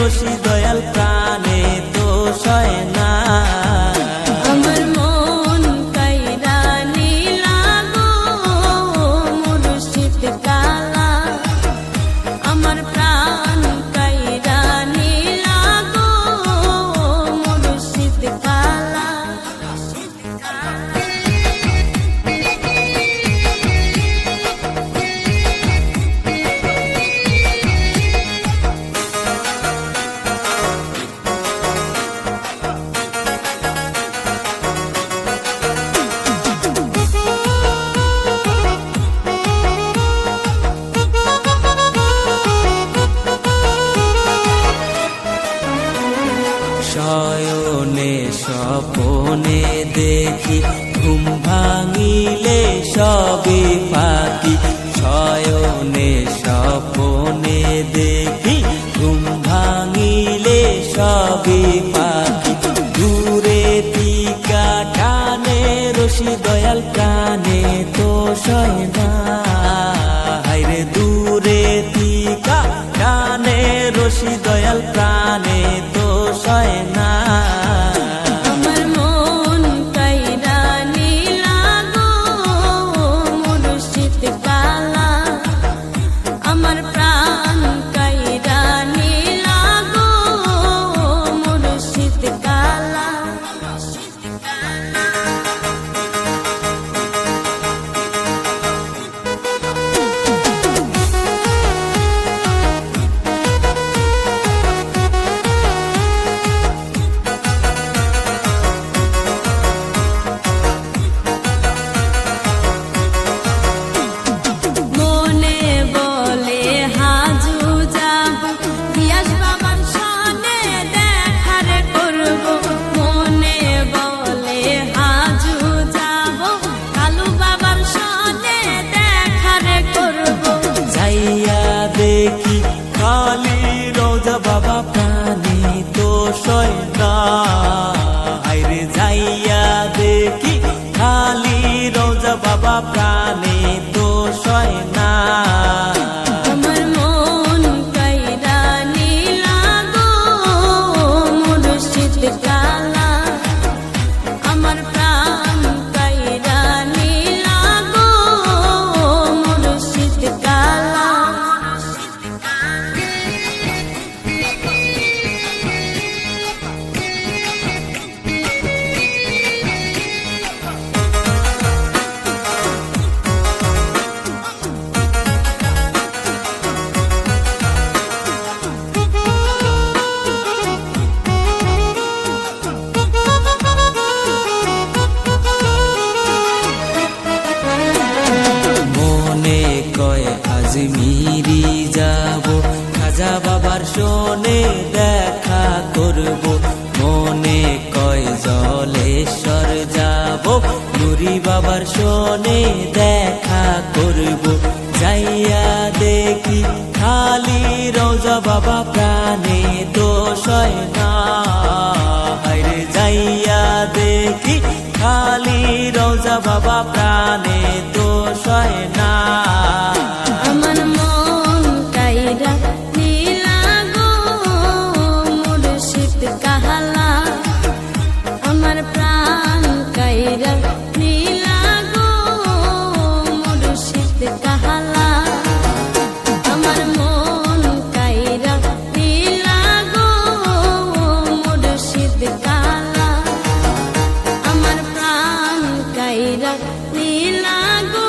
রশি দয়াল প্রাণে তো সয় না। আমার মন কাইরা নীলা গো মুর্শিদ কালা, আমার প্রাণ কাইরা নীলা গো মুর্শিদ কালা। শয়নে স্বপনে দেখি ঘুম ভাঙিলে সবই ফাঁকি। শয়নে স্বপনে দেখি ঘুম ভাঙিলে সবই ফাঁকি। দূরে টিকা টানে রশি দয়াল প্রাণে তো সয় না। হায়রে দূরে টিকা টানে রশি দয়াল প্রাণে তো সয় না। আমার মন কাইরা নীলা গো মুর্শিদ কালা, আমার প্রাণ কাইরা নীলা গো মুর্শিদ কালা। মনে বলে হাজু যাব গিয়াস বাবার সনে দেখার করব। মনে বলে হাজু যাব কালু বাবার সনে দেখার করব। যাইয়া দেখি খালি রোজা বাবা প্রাণে তো সয় না। হায়রে যাইয়া দেখি খালি রোজা বাবা প্রাণে তো সয় না। আমার মন কাইরা নীলা গো মুর্শিদ কালা, আমার প্রাণ কাইরা নীলা গো মুর্শিদ কালা। মনে কয় আজমিরি যাব খাজা বাবার শোনে দেখা করব। মনে কয় জলেশ্বর যাব নুরি বাবার শোনে দেখা করব। যাইয়া দেখি খালি রোজা বাবা প্রাণে তো সয় না। হায়রে যাইয়া দেখি খালি রোজা বাবা প্রাণে তো সয় না। আমার মন কাইরা নীলা গো মুর্শিদ কালা, আমার প্রাণ কাইরা নীলা গো মুর্শিদ কালা।